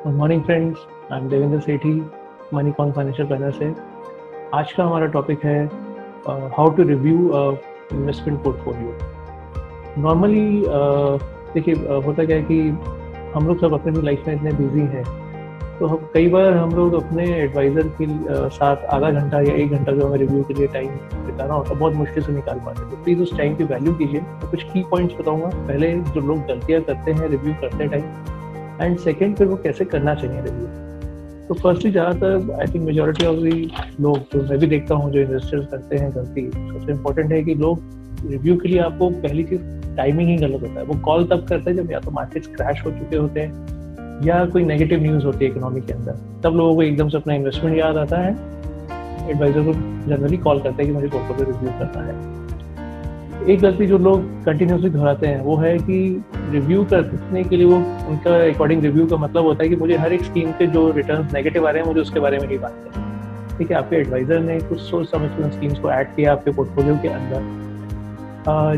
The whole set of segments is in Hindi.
Good morning friends, I am Devendra Sethi, Moneycon financial planner से। आज का हमारा टॉपिक है how to review investment portfolio. Normally देखिए, होता क्या है कि हम लोग सब अपनी लाइफ में इतने बिजी हैं, तो हम कई बार हम लोग अपने एडवाइज़र के साथ आधा घंटा या 1 घंटा जो हमें रिव्यू के लिए टाइम बिताना होता है, बहुत मुश्किल से निकाल पाते हैं। तो प्लीज़ उस टाइम की वैल्यू कीजिए। तो कुछ की पॉइंट्स बताऊँगा। पहले जो लोग गलतियाँ करते हैं रिव्यू करते टाइम, एंड सेकेंड फिर वो कैसे करना चाहिए रिव्यू। तो फर्स्टली ज़्यादातर I think majority of the लोग, जो मैं भी देखता हूँ, जो इन्वेस्टर्स करते हैं गलती, सबसे इम्पोर्टेंट है कि लोग रिव्यू के लिए, आपको पहली चीज़ टाइमिंग ही गलत होता है। वो कॉल तब करते हैं जब या तो मार्केट्स क्रैश हो चुके होते हैं या कोई नेगेटिव न्यूज़ होती है इकोनॉमी के अंदर, तब लोगों को एकदम से अपना इन्वेस्टमेंट याद आता है। एडवाइज़र को जनरली कॉल करते हैं कि मुझे पोर्टफोलियो रिव्यू करना है। एक गलती जो लोग कंटिन्यूसली दोहराते हैं वो है कि रिव्यू करने के लिए वो, उनका अकॉर्डिंग रिव्यू का मतलब होता है कि मुझे हर एक स्कीम के जो रिटर्न्स नेगेटिव आ रहे हैं मुझे उसके बारे में ही बात करनी है। ठीक है, आपके एडवाइज़र ने कुछ सोच समझ कर स्कीम्स को ऐड किया आपके पोर्टफोलियो के अंदर।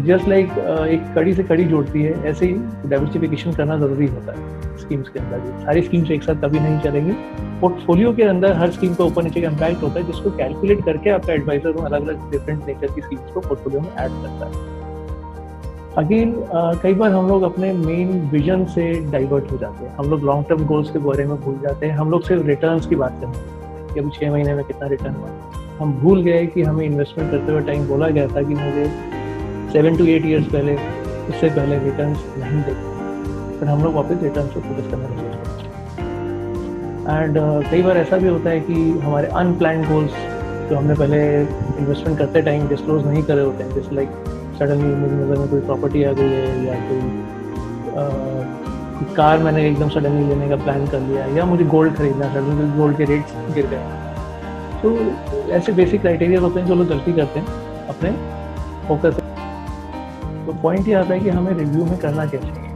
जस्ट लाइक एक कड़ी से कड़ी जोड़ती है, ऐसे ही डाइवर्सिफिकेशन करना ज़रूरी होता है स्कीम्स के अंदर भी। सारी स्कीम्स एक साथ कभी नहीं चलेंगी। पोर्टफोलियो के अंदर हर स्कीम का ऊपर नीचे का इम्पैक्ट होता है, जिसको कैलकुलेट करके आपका एडवाइज़र अलग अलग डिफरेंट नेचर की स्कीम्स को पोर्टफोलियो में ऐड करता है। अगेन कई बार हम लोग अपने मेन विजन से डाइवर्ट हो जाते हैं। हम लोग लॉन्ग टर्म गोल्स के बारे में भूल जाते हैं। हम लोग सिर्फ रिटर्न्स की बात करते हैं कि अभी 6 महीने में कितना रिटर्न हुआ। हम भूल गए कि हमें इन्वेस्टमेंट करते हुए टाइम बोला गया था कि मुझे 7 to 8 ईयर्स पहले, उससे पहले रिटर्न्स नहीं देखते, पर हम लोग वापस रिटर्न्स को फोकस करने लगे। एंड कई बार ऐसा भी होता है कि हमारे अनप्लान्ड गोल्स जो हमने पहले इन्वेस्टमेंट करते टाइम डिस्क्लोज नहीं करे होते हैं, जैसे लाइक सडनली मेरी नज़र में कोई प्रॉपर्टी आ गई है, या कोई कार मैंने एकदम सडनली लेने का प्लान कर लिया, या मुझे गोल्ड खरीदना है, सडनली गोल्ड के रेट्स गिर गए। तो ऐसे बेसिक क्राइटेरिया होते हैं जो लोग गलती करते हैं अपने फोकस। तो पॉइंट ये आता है कि हमें रिव्यू में करना क्या चाहिए।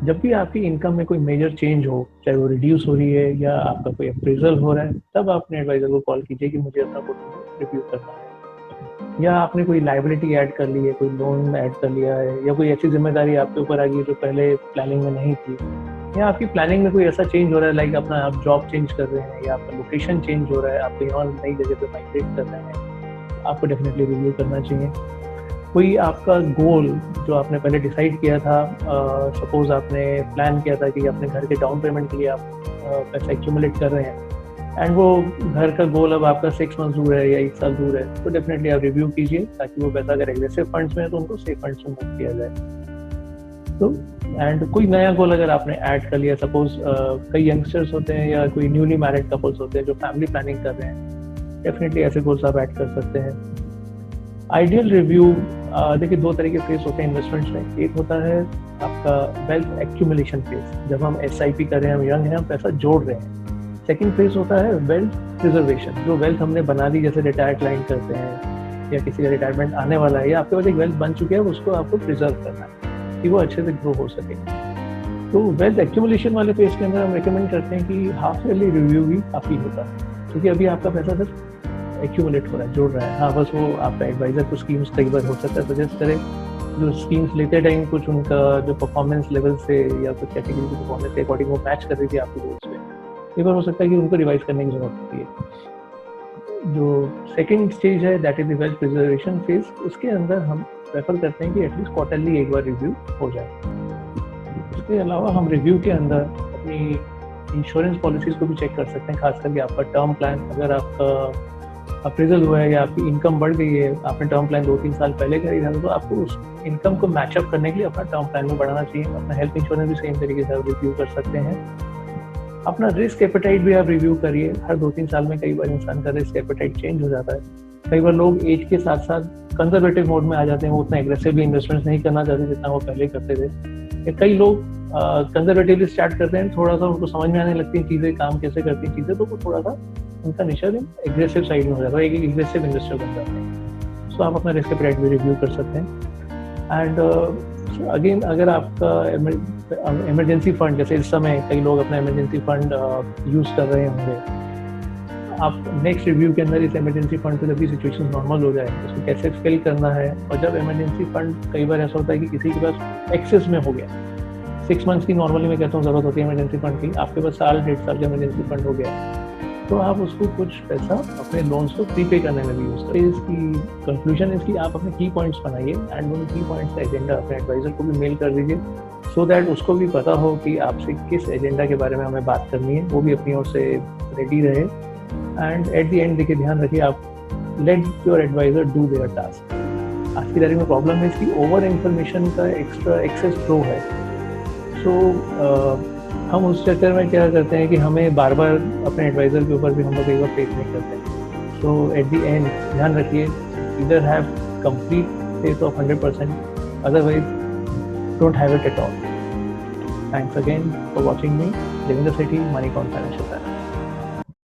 जब भी आपकी इनकम में कोई मेजर चेंज हो, चाहे वो रिड्यूस हो रही है या आपका कोई अप्रेजल हो रहा है, तब आपने एडवाइज़र को कॉल कीजिए कि मुझे अपना पोर्टफोलियो रिव्यू करना है। या आपने कोई लायबिलिटी ऐड कर ली है, कोई लोन ऐड कर लिया है, या कोई ऐसी जिम्मेदारी आपके ऊपर आ गई है जो पहले प्लानिंग में नहीं थी, या आपकी प्लानिंग में कोई ऐसा चेंज हो रहा है, लाइक अपना आप जॉब चेंज कर रहे हैं, या आपका लोकेशन चेंज हो रहा है, आप कहीं और नई जगह पे माइग्रेट कर रहे हैं, आपको डेफिनेटली रिव्यू करना चाहिए। कोई आपका गोल जो आपने पहले डिसाइड किया था, सपोज आपने प्लान किया था कि अपने घर के डाउन पेमेंट के लिए आप पैसा एक्यूमुलेट कर रहे हैं, एंड वो घर का गोल अब आपका 6 मंथ दूर है या 1 साल दूर है, तो डेफिनेटली आप रिव्यू कीजिए, ताकि वो पैसा अगर एग्रेसिव फंड्स में है तो उनको सेफ फंड्स में मूव किया जाए। तो एंड कोई नया गोल अगर आपने ऐड कर लिया, सपोज कई यंगस्टर्स होते हैं या कोई न्यूली मैरिड कपल्स होते हैं जो फैमिली प्लानिंग कर रहे हैं, डेफिनेटली ऐसे गोल्स आप ऐड कर सकते हैं। आइडियल रिव्यू, देखिए 2 तरह के फेज होते हैं इन्वेस्टमेंट्स में। एक होता है आपका वेल्थ एक्यूमुलेशन फेज, जब हम SIP कर रहे हैं, हम यंग हैं, हम पैसा जोड़ रहे हैं। सेकेंड फेज होता है वेल्थ प्रिजर्वेशन, जो वेल्थ हमने बना ली, जैसे रिटायर क्लाइंट करते हैं, या किसी का रिटायरमेंट आने वाला है, या आपके पास एक वेल्थ बन चुकी है, उसको आपको प्रिजर्व करना है कि वो अच्छे से ग्रो हो सके। तो वेल्थ एक्यूमुलेशन वाले फेज के अंदर हम रिकमेंड करते हैं कि हाफ ईयरली रिव्यू भी काफ़ी होता है, क्योंकि अभी आपका पैसा सिर्फ एक्यूमुलेट हो रहा है, जोड़ रहा है। हाँ, बस वो आपका एडवाइज़र कुछ स्कीम्स कई बार हो सकता है सजेस्ट करें, जो स्कीम्स लेते टाइम कुछ उनका जो परफॉर्मेंस लेवल से या कुछ कैटेगरी की परफॉर्मेंस के अकॉर्डिंग वो मैच कर रही थी आपके गोल्स में, एक बार हो सकता है कि उनको रिवाइज करने की जरूरत होती है। जो सेकेंड स्टेज है, that is the wealth preservation phase, उसके अंदर हम प्रेफर करते हैं कि एटलीस्ट क्वार्टरली एक बार रिव्यू हो जाए। इसके अलावा हम रिव्यू के अंदर अपनी इंश्योरेंस पॉलिसीज़ को भी चेक कर सकते हैं, खास करके आपका टर्म प्लान, अगर आपका अप्रेजल हुआ है या आपकी इनकम बढ़ गई है, आपने टर्म प्लान 2-3 साल पहले खरीदा था, तो आपको उस इनकम को मैचअप करने के लिए अपना टर्म प्लान में बढ़ाना चाहिए। अपना हेल्थ इंश्योरेंस भी सेम तरीके से आप रिव्यू कर सकते हैं। अपना रिस्क एपेटाइट भी आप रिव्यू करिए। हर 2-3 साल में कई बार इंसान का रिस्क एपेटाइट चेंज हो जाता है। कई बार लोग एज के साथ साथ कंजर्वेटिव मोड में आ जाते हैं, वो उतना एग्रेसिवली इन्वेस्टमेंट नहीं करना चाहते जितना वो पहले करते थे। कई लोग कंजर्वेटिवली स्टार्ट करते हैं, थोड़ा सा उनको समझ में आने लगती हैं चीज़ें, काम कैसे करती हैं चीज़ें, तो वो थोड़ा सा उनका नेचर एग्रेसिव साइड में हो जाता है, एक एग्रेसिव इन्वेस्टर बन जाते हैं। सो आप अपना रिस्क एपेटाइट भी रिव्यू कर सकते हैं। एंड अगेन, अगर आपका इमरजेंसी फंड, जैसे इस समय कई लोग अपना इमरजेंसी फंड यूज़ कर रहे होंगे, आप नेक्स्ट रिव्यू के अंदर इस इमरजेंसी फंड को जब भी सिचुएशन नॉर्मल हो जाए उसको कैसे फिल करना है। और जब इमरजेंसी फंड, कई बार ऐसा होता है कि किसी के पास एक्सेस में हो गया, 6 मंथ्स की नॉर्मली मैं कहता हूँ ज़रूरत होती है इमरजेंसी फंड की, आपके पास साल 1.5 साल का इमरजेंसी फंड हो गया, तो आप उसको कुछ पैसा अपने लोन्स को प्रीपे करने में भी यूज़ करें। इसकी कंक्लूजन इसकी आप अपने की पॉइंट्स बनाइए एंड उन की पॉइंट्स का एजेंडा अपने एडवाइज़र को भी मेल कर दीजिए, सो दैट उसको भी पता हो कि आपसे किस एजेंडा के बारे में हमें बात करनी है, वो भी अपनी ओर से रेडी रहे। एंड एट द एंड देखिए, ध्यान रखिए, आप let your advisor do their task. आज की तारीख में प्रॉब्लम है इसकी ओवर इन्फॉर्मेशन का एक्स्ट्रा एक्सेस फ्लो है। सो हम उस चक्कर में क्या करते हैं कि हमें बार बार अपने एडवाइज़र के ऊपर भी हम लोग एक बार फेथ नहीं करते। सो एट द एंड ध्यान रखिए, either have complete faith of 100%, otherwise don't have it at all. Thanks again for watching me, living the city, money con financial planner.